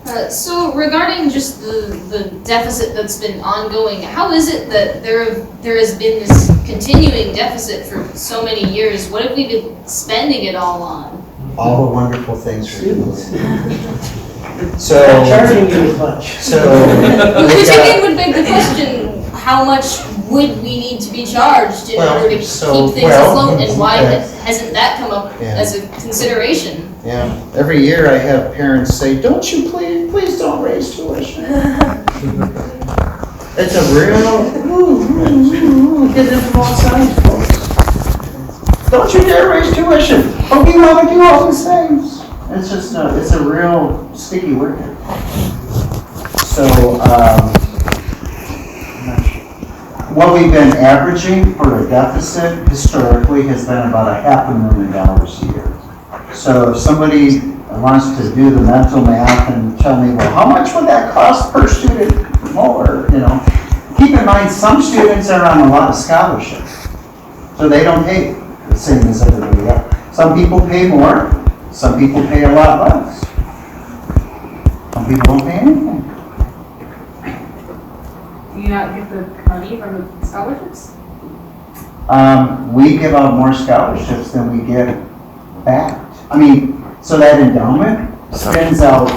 So regarding just the deficit that's been ongoing, how is it that there has been this continuing deficit for so many years? What have we been spending it all on? All the wonderful things we're doing. So, Not charging you as much. Which again would beg the question, how much would we need to be charged in order to keep things afloat, and why hasn't that come up as a consideration? Yeah, every year I have parents say, don't you please don't raise tuition. It's a real, get them from all sides, folks. Don't you dare raise tuition, but we want to do all these things. It's just, it's a real sticky word. So, what we've been averaging for a deficit historically has been about $500,000 a year. So if somebody wants to do the mental math and tell me, well, how much would that cost per student more, keep in mind some students are on a lot of scholarships, so they don't pay the same as everybody else. Some people pay more, some people pay a lot less. Some people don't pay anything. Do you not get the money from the scholarships? We give out more scholarships than we get back. So that endowment spends out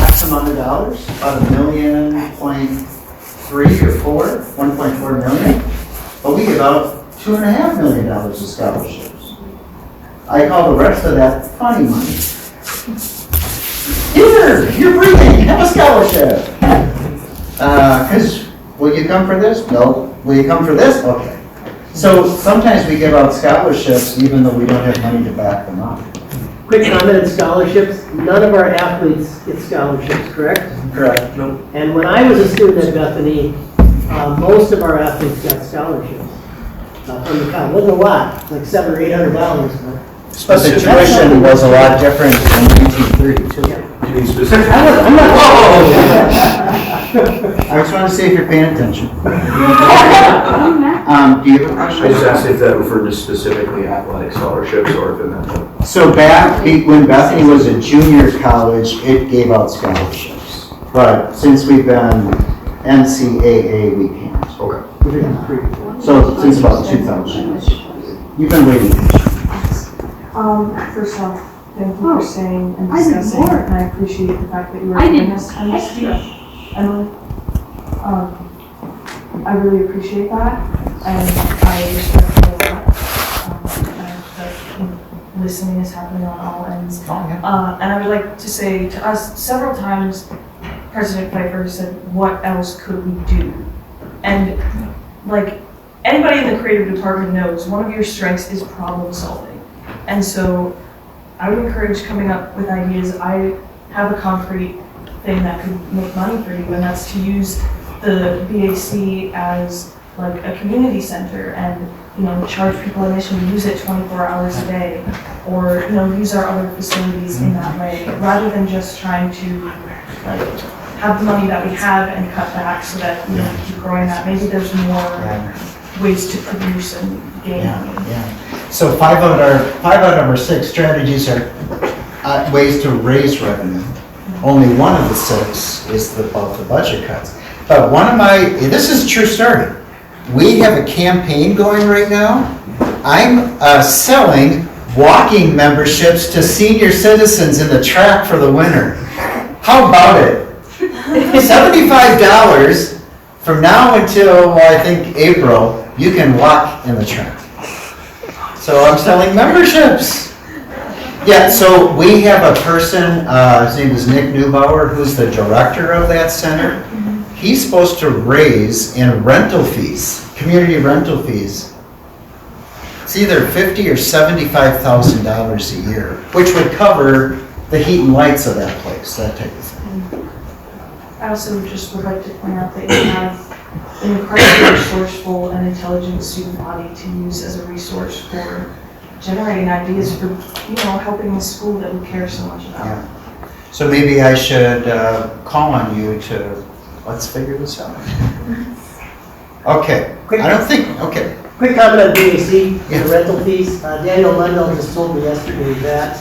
X amount of dollars, about $1.3 or $1.4 million, but we give out $2.5 million of scholarships. I call the rest of that funny money. Here, you're breathing, have a scholarship. Because, will you come for this? No. Will you come for this? Okay. So sometimes we give out scholarships even though we don't have money to back them up. Quick comment on scholarships. None of our athletes get scholarships, correct? Correct. No. And when I was a student at Bethany, most of our athletes got scholarships from the college. It wasn't a lot, like $700 or $800. But the tuition was a lot different in 1932. You mean specific? I'm not. I just want to see if you're paying attention. Do you have a I question? just asked if that referred to specifically athletic scholarships or if it meant. So back when Bethany was a junior college, it gave out scholarships. But since we've been NCAA, we can't. Okay. So since about 2000. You've been waiting. First off, thank you for saying and discussing, and I appreciate the fact that you were giving us time to speak. Emily, I really appreciate that, and I respect you a lot. And listening is happening on all ends. And I would like to say to us, several times, President Pfeiffer said, what else could we do? And like, anybody in the creative department knows, one of your strengths is problem solving. And so I would encourage coming up with ideas. I have a concrete thing that could make money for you, and that's to use the BAC as like a community center and, charge people admission, use it 24 hours a day, or, use our other facilities in that way, rather than just trying to like have the money that we have and cut back so that we keep growing that. Maybe there's more ways to produce and gain money. Yeah. So five out of our 6 strategies are ways to raise revenue. Only one of the 6 is about the budget cuts. But this is a true story. We have a campaign going right now. I'm selling walking memberships to senior citizens in the track for the winter. How about it? $75 from now until, I think, April, you can walk in the track. So I'm selling memberships. Yeah, so we have a person, his name is Nick Neubauer, who's the director of that center. He's supposed to raise in rental fees, community rental fees. It's either $50,000 or $75,000 a year, which would cover the heat and lights of that place, that type of thing. I also just would like to point out that you have an incredibly resourceful and intelligent student body to use as a resource for generating ideas for, helping the school that we care so much about. Yeah. So maybe I should call on you to, let's figure this out. Okay, okay. Quick comment on BAC, the rental fees. Daniel Lundell just told me yesterday that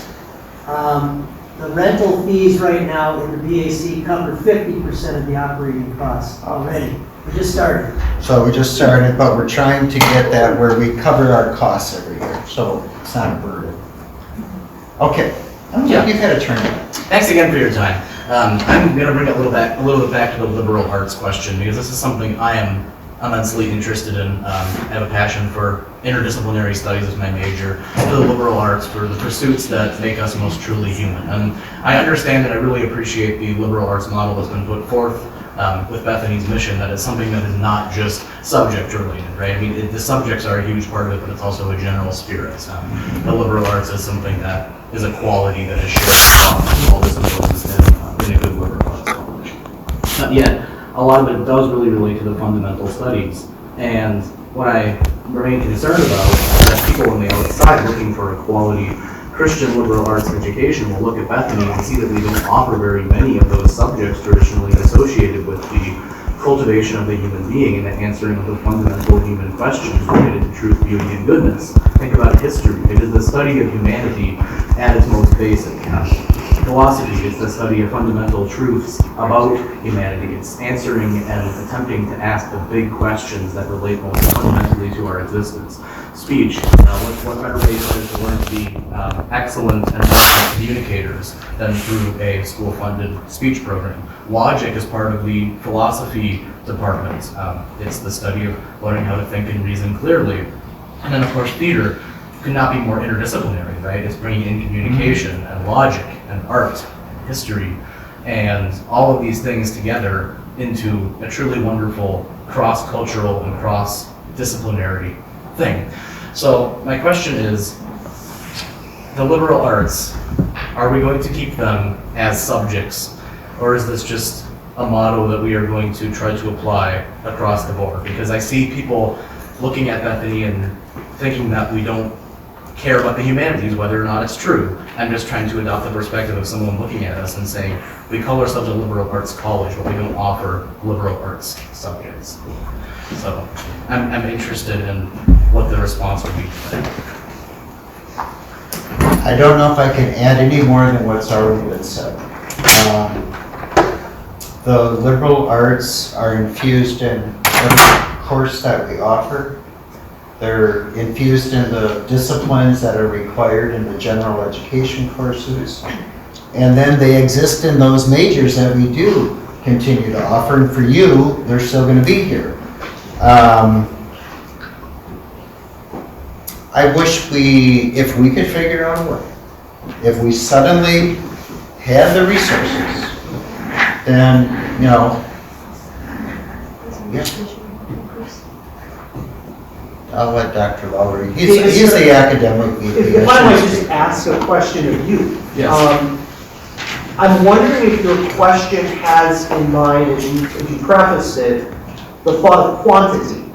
The rental fees right now in the BAC cover 50% of the operating costs already. We just started. So we just started, but we're trying to get that where we cover our costs every year, so it's not a burden. Okay, Yeah. you've had a turn. Thanks again for your time. I'm going to bring it a little bit back to the liberal arts question, because this is something I am immensely interested in. I have a passion for interdisciplinary studies as my major, for the liberal arts, for the pursuits that make us most truly human. And I understand and I really appreciate the liberal arts model that's been put forth with Bethany's mission, that it's something that is not just subject related, right? I mean, the subjects are a huge part of it, but it's also a general spirit. The liberal arts is something that is a quality that is shared among all disciplines in a good liberal arts college. Yet, a lot of it does really relate to the fundamental studies. And what I remain concerned about is that people on the outside looking for a quality Christian liberal arts education will look at Bethany and see that we don't offer very many of those subjects traditionally associated with the cultivation of the human being and the answering of the fundamental human questions related to truth, beauty, and goodness. Think about history. It is the study of humanity at its most basic. Philosophy is the study of fundamental truths about humanity. It's answering and attempting to ask the big questions that relate most fundamentally to our existence. Speech, what better way to learn to be excellent and effective communicators than through a school-funded speech program. Logic is part of the philosophy department. It's the study of learning how to think and reason clearly. And then, of course, theater could not be more interdisciplinary, right? It's bringing in communication and logic and art, history, and all of these things together into a truly wonderful cross-cultural and cross-disciplinary thing. So my question is, the liberal arts, are we going to keep them as subjects, or is this just a motto that we are going to try to apply across the board? Because I see people looking at Bethany and thinking that we don't care about the humanities, whether or not it's true. I'm just trying to adopt the perspective of someone looking at us and saying, we call ourselves a liberal arts college, but we don't offer liberal arts subjects. So I'm interested in what the response would be to that. I don't know if I can add any more than what's already been said. The liberal arts are infused in every course that we offer. They're infused in the disciplines that are required in the general education courses. And then they exist in those majors that we do continue to offer. And for you, they're still going to be here. I wish if we could figure out a way, if we suddenly had the resources, then, yeah. I'll let Dr. Lowry, he's the academic VP. If I might just ask a question of you. Yes. I'm wondering if your question has in mind, as you prefaced it, the thought of quantity.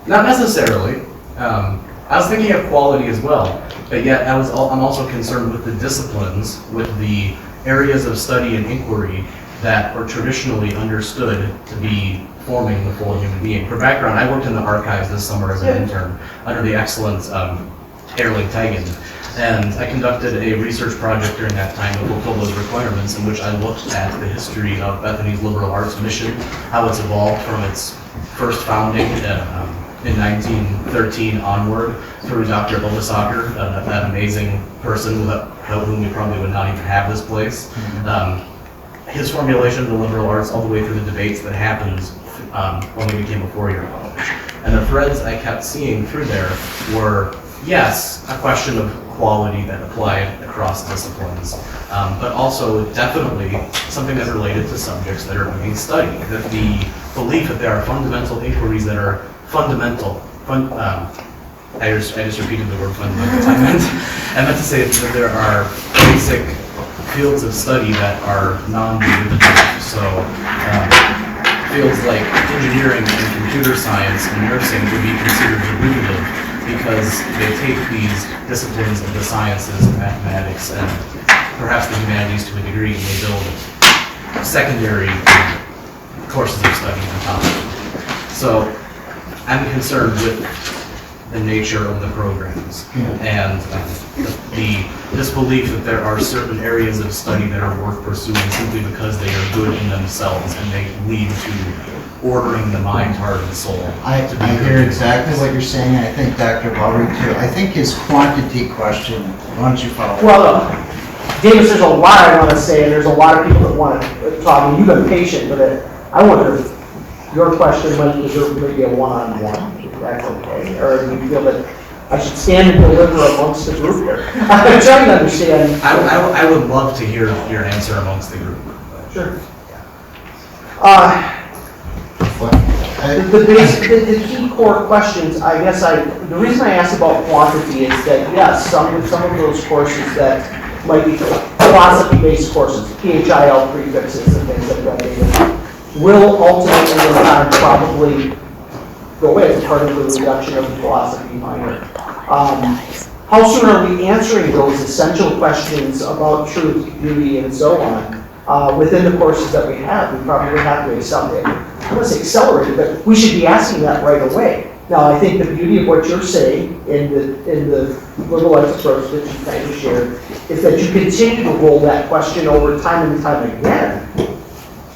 Not necessarily. I was thinking of quality as well, but yet I'm also concerned with the disciplines, with the areas of study and inquiry that are traditionally understood to be forming the full human being. For background, I worked in the archives this summer as an intern under the excellent Erling Teigen, and I conducted a research project during that time to fulfill those requirements, in which I looked at the history of Bethany's liberal arts mission, how it's evolved from its first founding in 1913 onward through Dr. Obasaker, that amazing person without whom we probably would not even have this place. His formulation of the liberal arts all the way through the debates that happened when we became a four-year college. And the threads I kept seeing through there were, yes, a question of quality that applied across disciplines, but also definitely something that related to subjects that are being studied, that the belief that there are fundamental inquiries that are fundamental. I just repeated the word fundamental. I meant to say that there are basic fields of study that are non-derivative. So fields like engineering and computer science and nursing would be considered derivative because they take these disciplines of the sciences, mathematics, and perhaps the humanities to a degree, and they build secondary courses of study on top of it. So I'm concerned with the nature of the programs. And the disbelief that there are certain areas of study that are worth pursuing simply because they are good in themselves and they lead to ordering the mind, heart, and soul. I hear exactly what you're saying, I think Dr. Lowry too. I think his quantity question, why don't you follow? Well, Davis, there's a lot I want to say, and there's a lot of people that want to talk, and you've been patient with it. I wonder if your question might deserve maybe a one-on-one, if that's okay, or do you feel that I should stand and deliver amongst the group here? I'm trying to understand. I would love to hear your answer amongst the group. Sure. The key core questions, I guess the reason I asked about quantity is that, yes, some of those courses that might be philosophy-based courses, PHIL prefixes and things like that, will ultimately in time probably go away as part of the reduction of the philosophy minor. How soon are we answering those essential questions about truth, beauty, and so on within the courses that we have? We probably have to accelerate. I don't want to say accelerate, but we should be asking that right away. Now, I think the beauty of what you're saying in the liberal arts approach that you kind of shared is that you continue to roll that question over time and time again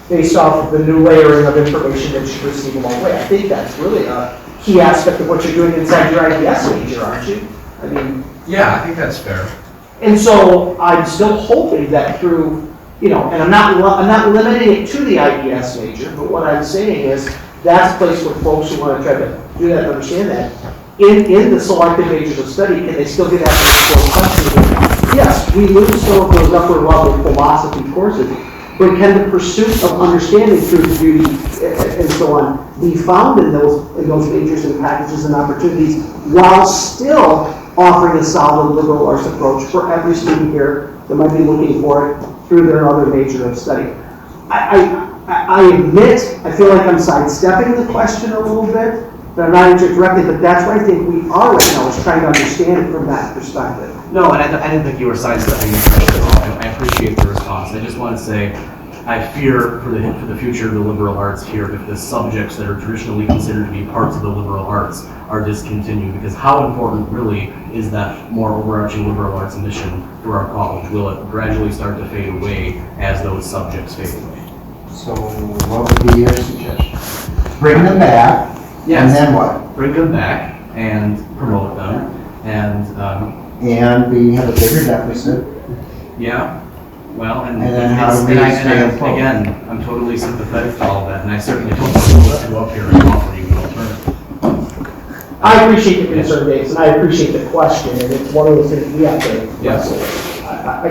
based off of the new layering of information that you receive along the way. I think that's really a key aspect of what you're doing inside your IBS major, aren't you? I mean, Yeah, I think that's fair. and so I'm still hoping that through, and I'm not limiting it to the IBS major, but what I'm saying is that's a place where folks who want to try to do that and understand that. In the selected majors of study, can they still get at those questions? Yes, we lose some of those upper level philosophy courses, but can the pursuit of understanding truth, beauty, and so on be found in those majors and packages and opportunities while still offering a solid liberal arts approach for every student here that might be looking for it through their other major of study? I admit, I feel like I'm sidestepping the question a little bit, but I'm not answering directly, but that's what I think we are right now, is trying to understand it from that perspective. No, and I didn't think you were sidestepping the question at all. I appreciate the response. I just want to say, I fear for the future of the liberal arts here if the subjects that are traditionally considered to be parts of the liberal arts are discontinued, because how important really is that more overarching liberal arts mission for our college? Will it gradually start to fade away as those subjects fade away? So what would be your suggestion? Bring them back, and then what? Bring them back and promote them, and And we have a bigger deficit. yeah. Well, and then how do we stay afloat? again, I'm totally sympathetic to all of that, and I certainly don't want to go up here and offer you an alternative. I appreciate the concern, Dave, and I appreciate the question, and it's one of those things we have to Yes. wrestle with. I